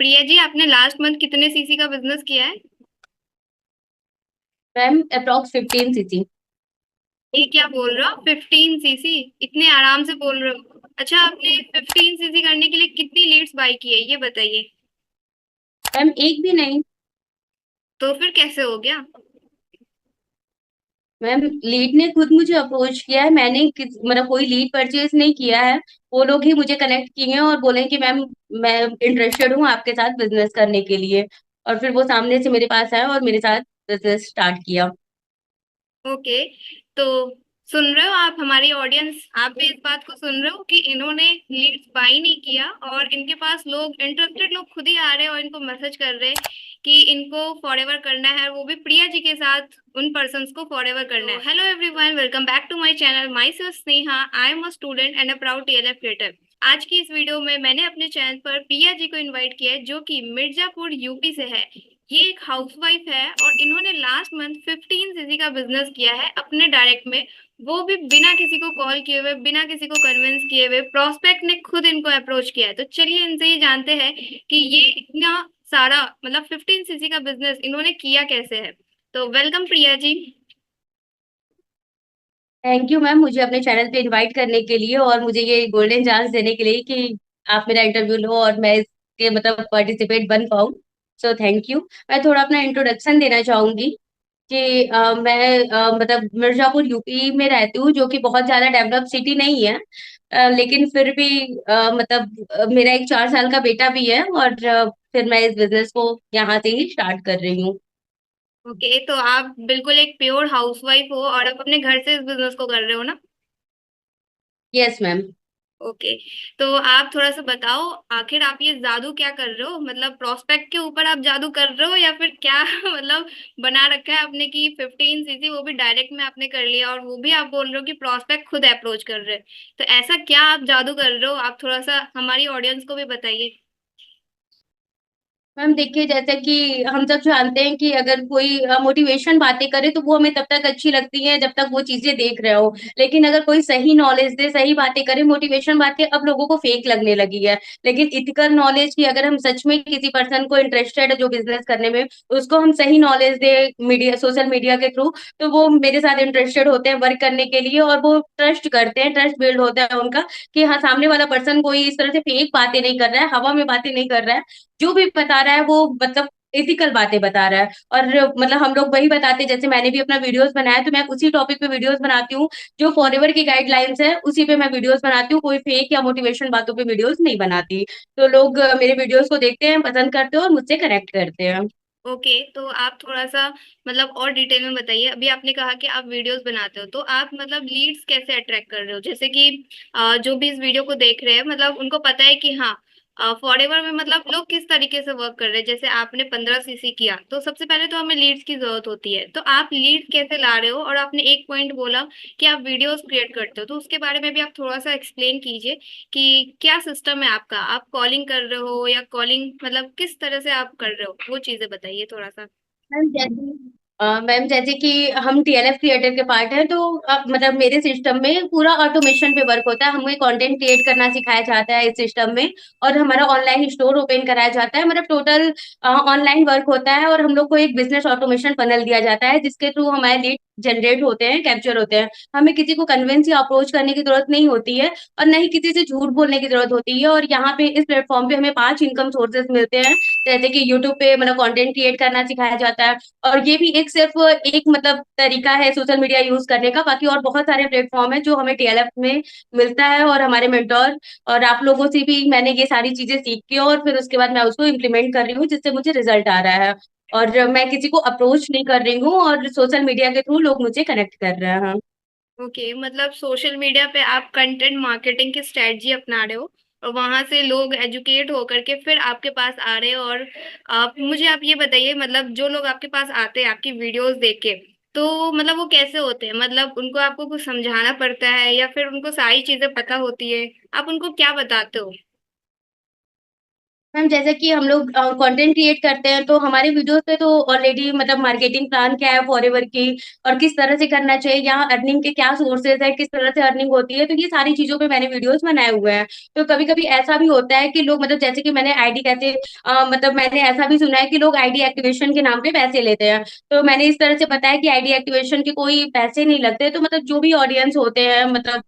प्रिया जी, आपने last month कितने CC का बिजनेस किया है? Ma'am approx 15 CC. ये क्या बोल रहे हो? 15 सीसी? इतने आराम से बोल रहे हो? अच्छा, आपने 15 सीसी करने के लिए कितनी लीड्स बाय की है, ये बताइए। मैम एक भी नहीं। तो फिर कैसे हो गया? मैम लीड ने खुद मुझे अप्रोच किया है, मैंने मतलब कोई लीड परचेज नहीं किया है। वो लोग ही मुझे कनेक्ट किए हैं और बोले कि मैम मैं इंटरेस्टेड हूँ आपके साथ बिजनेस करने के लिए। और फिर वो सामने से मेरे पास आया और मेरे साथ बिजनेस स्टार्ट किया। ओके। तो सुन रहे हो आप, हमारी ऑडियंस, आप भी इस बात को सुन रहे हो कि इन्होंने लीड्स बाई नहीं किया और इनके पास लोग, इंटरेस्टेड लोग खुद ही आ रहे हैं और इनको मैसेज कर रहे हैं कि इनको फॉरएवर करना है, और वो भी प्रिया जी के साथ उन पर्सन्स को फॉरएवर करना है। Hello everyone, welcome back to my channel. Myself Sneha, I am a student and a proud TLF creator. आज की इस वीडियो में मैंने अपने चैनल पर प्रिया जी को इनवाइट किया है, जो कि मिर्जापुर यूपी से है। ये एक हाउसवाइफ है और इन्होंने लास्ट मंथ 15 सीसी का बिजनेस किया है अपने डायरेक्ट में। वो भी बिना किसी को कॉल किए हुए, बिना किसी को कन्विंस किए हुए, प्रोस्पेक्ट ने खुद इनको अप्रोच किया है। तो चलिए इनसे ही जानते हैं कि ये इतना सारा, मतलब 15 सीसी का बिजनेस इन्होंने किया कैसे है। तो welcome Priya ji. Thank you ma'am, मुझे अपने चैनल पे इनवाइट करने के लिए और मुझे ये गोल्डन चांस देने के लिए कि आप मेरा इंटरव्यू लो और मैं इसके मतलब पार्टिसिपेट बन पाऊँ। So thank you. मैं थोड़ा अपना इंट्रोडक्शन देना चाहूंगी कि मैं मतलब मिर्जापुर यूपी में रहती हूँ, जो कि बहुत ज्यादा डेवलप सिटी नहीं है। लेकिन फिर भी मेरा एक 4 साल का बेटा भी है और फिर मैं इस बिजनेस को यहाँ से ही स्टार्ट कर रही हूँ। ओके, तो आप बिल्कुल एक प्योर हाउसवाइफ हो और आप अपने घर से इस बिजनेस को कर रहे हो ना? Yes ma'am. ओके। तो आप थोड़ा सा बताओ, आखिर आप ये जादू क्या कर रहे हो? मतलब प्रोस्पेक्ट के ऊपर आप जादू कर रहे हो या फिर क्या? मतलब बना रखा है आपने कि 15 सीसी, वो भी डायरेक्ट में आपने कर लिया, और वो भी आप बोल रहे हो कि प्रोस्पेक्ट खुद अप्रोच कर रहे हैं। तो ऐसा क्या आप जादू कर रहे हो? आप थोड़ा सा हमारी ऑडियंस को भी बताइए। मैम देखिए, जैसे कि हम सब जानते हैं कि अगर कोई मोटिवेशन बातें करे तो वो हमें तब तक अच्छी लगती हैं जब तक वो चीजें देख रहे हो। लेकिन अगर कोई सही नॉलेज दे, सही बातें करे, मोटिवेशन बातें अब लोगों को फेक लगने लगी है। लेकिन इथिकल नॉलेज की अगर हम सच में किसी पर्सन को इंटरेस्टेड है जो बिजनेस करने में, उसको हम सही नॉलेज दे मीडिया, सोशल मीडिया के थ्रू, तो वो मेरे साथ इंटरेस्टेड होते हैं वर्क करने के लिए और वो ट्रस्ट करते हैं, ट्रस्ट बिल्ड होता है उनका कि हाँ, सामने वाला पर्सन कोई इस तरह से फेक बातें नहीं कर रहा है, हवा में बातें नहीं कर रहा है। जो भी बता रहा है वो मतलब एथिकल बातें बता रहा है। और मतलब हम लोग वही बताते हैं, जैसे मैंने भी अपना वीडियोस बनाया तो मैं उसी टॉपिक पे वीडियोस बनाती हूँ। जो फॉरएवर की गाइडलाइंस है उसी पे मैं वीडियोस बनाती हूँ, कोई फेक या मोटिवेशन बातों पे वीडियोस नहीं बनाती। तो लोग मेरे वीडियोस को देखते हैं, पसंद करते हैं और मुझसे कनेक्ट करते हैं। ओके, तो आप थोड़ा सा मतलब और डिटेल में बताइए। अभी आपने कहा कि आप वीडियोस बनाते हो, तो आप मतलब लीड्स कैसे अट्रैक्ट कर रहे हो? जैसे कि जो भी इस वीडियो को देख रहे हैं, मतलब उनको पता है कि हाँ, फॉरएवर में मतलब लोग किस तरीके से वर्क कर रहे हैं। जैसे आपने 15 सीसी किया, तो सबसे पहले तो हमें लीड्स की जरूरत होती है। तो आप लीड्स कैसे ला रहे हो? और आपने एक पॉइंट बोला कि आप वीडियोस क्रिएट करते हो, तो उसके बारे में भी आप थोड़ा सा एक्सप्लेन कीजिए कि क्या सिस्टम है आपका। आप कॉलिंग कर रहे हो या कॉलिंग, मतलब किस तरह से आप कर रहे हो, वो चीजें बताइए थोड़ा सा। मैम जैसे कि हम टीएलएफ क्रिएटर के पार्ट है, तो अब मतलब मेरे सिस्टम में पूरा ऑटोमेशन पे वर्क होता है। हमें कंटेंट क्रिएट करना सिखाया जाता है इस सिस्टम में। और हमारा ऑनलाइन स्टोर ओपन कराया जाता है, मतलब टोटल ऑनलाइन वर्क होता है। और हम लोग को एक बिजनेस ऑटोमेशन फनल दिया जाता है जिसके थ्रू हमारे लीड जनरेट होते हैं, कैप्चर होते हैं। हमें किसी को कन्विंस या अप्रोच करने की जरूरत नहीं होती है और न ही किसी से झूठ बोलने की जरूरत होती है। और यहाँ पे इस प्लेटफॉर्म पे हमें 5 इनकम सोर्सेज मिलते हैं। जैसे कि यूट्यूब पे मतलब कंटेंट क्रिएट करना सिखाया जाता है। और ये भी एक सिर्फ एक मतलब तरीका है सोशल मीडिया यूज करने का, बाकी और बहुत सारे प्लेटफॉर्म है जो हमें टीएलएफ में मिलता है। और हमारे मेंटोर और आप लोगों से भी मैंने ये सारी चीजें सीख के और फिर उसके बाद मैं उसको इम्प्लीमेंट कर रही हूँ, जिससे मुझे रिजल्ट आ रहा है। और मैं किसी को अप्रोच नहीं कर रही हूँ और सोशल मीडिया के थ्रू लोग मुझे कनेक्ट कर रहे हैं। ओके, मतलब सोशल मीडिया पे आप कंटेंट मार्केटिंग की स्ट्रेटजी अपना रहे हो, और वहां से लोग एजुकेट होकर के फिर आपके पास आ रहे हो। और आप ये बताइए, मतलब जो लोग आपके पास आते हैं आपकी वीडियोस देख के, तो मतलब वो कैसे होते हैं? मतलब उनको आपको कुछ समझाना पड़ता है या फिर उनको सारी चीजें पता होती है? आप उनको क्या बताते हो? मैम जैसे कि हम लोग कंटेंट क्रिएट करते हैं तो हमारे वीडियोस पे तो ऑलरेडी मतलब मार्केटिंग प्लान क्या है फॉरएवर की और किस तरह से करना चाहिए, यहाँ अर्निंग के क्या सोर्सेज है, किस तरह से अर्निंग होती है, तो ये सारी चीजों पे मैंने वीडियोस बनाए हुए हैं। तो कभी कभी ऐसा भी होता है कि लोग मतलब जैसे कि मैंने आईडी कैसे मतलब मैंने ऐसा भी सुना है कि लोग आईडी एक्टिवेशन के नाम पे पैसे लेते हैं। तो मैंने इस तरह से बताया कि आईडी एक्टिवेशन के कोई पैसे नहीं लगते। तो मतलब जो भी ऑडियंस होते हैं मतलब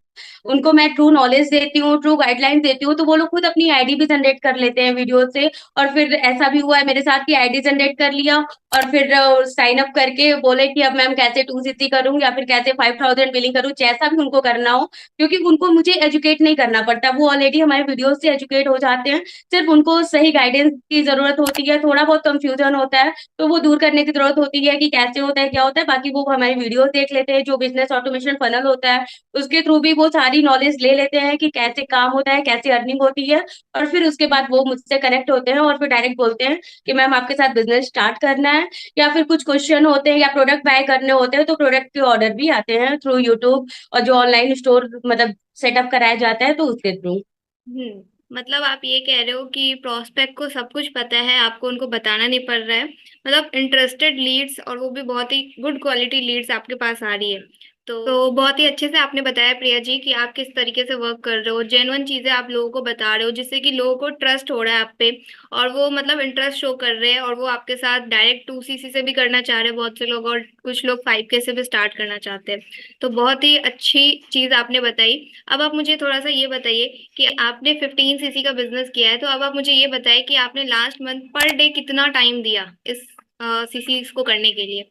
उनको मैं ट्रू नॉलेज देती हूँ, ट्रू गाइडलाइंस देती हूँ, तो वो लोग खुद अपनी आईडी भी जनरेट कर लेते हैं वीडियो से। और फिर ऐसा भी हुआ है मेरे साथ कि आईडी जनरेट कर लिया और फिर साइन अप करके बोले कि अब मैम कैसे 2cc करूँ या फिर कैसे 5000 बिलिंग करूँ, जैसा भी उनको करना हो। क्योंकि उनको मुझे एजुकेट नहीं करना पड़ता, वो ऑलरेडी हमारे वीडियो से एजुकेट हो जाते हैं। सिर्फ उनको सही गाइडेंस की जरूरत होती है, थोड़ा बहुत कंफ्यूजन होता है तो वो दूर करने की जरूरत होती है कि कैसे होता है क्या होता है, बाकी वो हमारी वीडियो देख लेते हैं। जो बिजनेस ऑटोमेशन फनल होता है उसके थ्रू भी वो सारी नॉलेज ले लेते हैं कि कैसे काम होता है, कैसे अर्निंग होती है। और फिर उसके बाद वो मुझसे कनेक्ट होते हैं और फिर डायरेक्ट बोलते हैं कि मैम आपके साथ बिजनेस स्टार्ट करना है। या फिर कुछ क्वेश्चन होते हैं या प्रोडक्ट बाय करने होते हैं तो प्रोडक्ट के ऑर्डर भी आते हैं थ्रू यूट्यूब, और जो ऑनलाइन स्टोर मतलब सेटअप कराया जाता है तो उसके थ्रू। मतलब आप ये कह रहे हो कि प्रोस्पेक्ट को सब कुछ पता है, आपको उनको बताना नहीं पड़ रहा है। मतलब इंटरेस्टेड लीड्स, और वो भी बहुत ही गुड क्वालिटी लीड्स आपके पास आ रही है। तो बहुत ही अच्छे से आपने बताया प्रिया जी कि आप किस तरीके से वर्क कर रहे हो, जेन्युइन चीजें आप लोगों को बता रहे हो जिससे कि लोगों को ट्रस्ट हो रहा है आप पे, और वो मतलब इंटरेस्ट शो कर रहे हैं, और वो आपके साथ डायरेक्ट 2cc से भी करना चाह रहे हैं बहुत से लोग, और कुछ लोग 5K से भी स्टार्ट करना चाहते हैं। तो बहुत ही अच्छी चीज आपने बताई। अब आप मुझे थोड़ा सा ये बताइए कि आपने 15cc का बिजनेस किया है, तो अब आप मुझे ये बताइए कि आपने लास्ट मंथ पर डे कितना टाइम दिया इस सीसी को करने के लिए।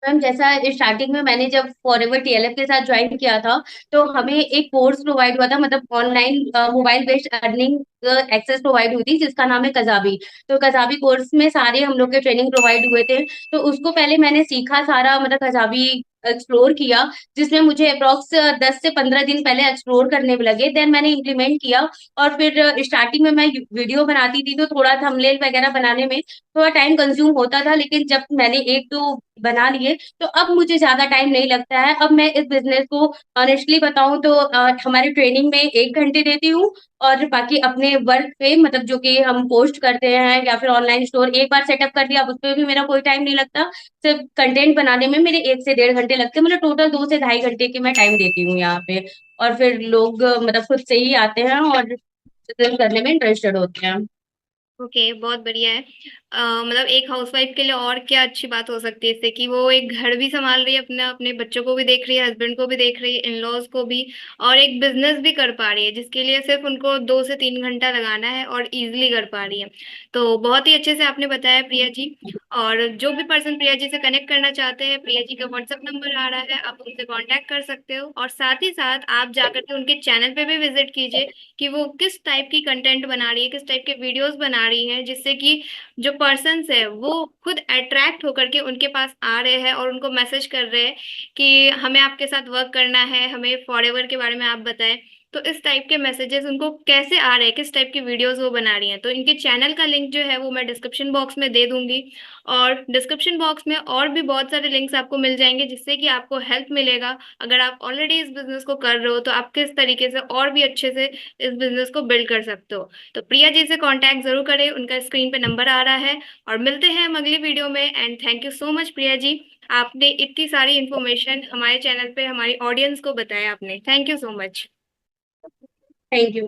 मैम जैसा स्टार्टिंग में मैंने जब फॉरएवर टीएलएफ के साथ ज्वाइन किया था तो हमें एक कोर्स प्रोवाइड हुआ था, मतलब online mobile based earning access provide हुई थी जिसका नाम है कजाबी। तो कजाबी कोर्स में सारे हम लोग के ट्रेनिंग प्रोवाइड हुए थे। तो उसको पहले मैंने सीखा सारा, मतलब कजाबी एक्सप्लोर किया, जिसमें मुझे अप्रोक्स 10 से 15 दिन पहले एक्सप्लोर करने में लगे। देन मैंने इम्प्लीमेंट किया। और फिर स्टार्टिंग में मैं वीडियो बनाती थी तो थोड़ा थंबनेल वगैरह बनाने में थोड़ा टाइम कंज्यूम होता था, लेकिन जब मैंने एक दो बना लिए तो अब मुझे ज्यादा टाइम नहीं लगता है। अब मैं इस बिजनेस को ऑनेस्टली बताऊं तो हमारी ट्रेनिंग में 1 घंटे देती हूँ, और बाकी अपने वर्क पे मतलब जो कि हम पोस्ट करते हैं या फिर ऑनलाइन स्टोर एक बार सेटअप कर दिया, अब उस पर भी मेरा कोई टाइम नहीं लगता। सिर्फ कंटेंट बनाने में मेरे 1 से 1.5 घंटे लगते हैं, मतलब टोटल 2 से ढाई घंटे की मैं टाइम देती हूँ यहाँ पे। और फिर लोग मतलब खुद से ही आते हैं और बिजनेस करने में इंटरेस्टेड होते हैं। ओके, बहुत बढ़िया है। मतलब एक हाउसवाइफ के लिए और क्या अच्छी बात हो सकती है इससे कि वो एक घर भी संभाल रही है, अपने अपने बच्चों को भी देख रही है, हस्बैंड को भी देख रही है, इन लॉज को भी, और एक बिजनेस भी कर पा रही है जिसके लिए सिर्फ उनको 2 से 3 घंटा लगाना है और इजिली कर पा रही है। तो बहुत ही अच्छे से आपने बताया प्रिया जी। और जो भी पर्सन प्रिया जी से कनेक्ट करना चाहते हैं, प्रिया जी का व्हाट्सएप नंबर आ रहा है, आप उनसे कांटेक्ट कर सकते हो, और साथ ही साथ आप जाकर के उनके चैनल पे भी विजिट कीजिए कि वो किस टाइप की कंटेंट बना रही है, किस टाइप के वीडियोस बना रही हैं, जिससे कि जो पर्सन्स है वो खुद अट्रैक्ट होकर के उनके पास आ रहे हैं और उनको मैसेज कर रहे हैं कि हमें आपके साथ वर्क करना है, हमें फॉरएवर के बारे में आप बताएं। तो इस टाइप के मैसेजेस उनको कैसे आ रहे हैं, किस टाइप की वीडियोस वो बना रही हैं, तो इनके चैनल का लिंक जो है वो मैं डिस्क्रिप्शन बॉक्स में दे दूंगी। और डिस्क्रिप्शन बॉक्स में और भी बहुत सारे लिंक्स आपको मिल जाएंगे जिससे कि आपको हेल्प मिलेगा। अगर आप ऑलरेडी इस बिजनेस को कर रहे हो तो आप किस तरीके से और भी अच्छे से इस बिजनेस को बिल्ड कर सकते हो। तो प्रिया जी से कांटेक्ट जरूर करें, उनका स्क्रीन पे नंबर आ रहा है। और मिलते हैं हम अगली वीडियो में, and thank you so much Priya ji. आपने इतनी सारी इन्फॉर्मेशन हमारे चैनल पे हमारी ऑडियंस को बताया आपने, thank you so much. Thank you.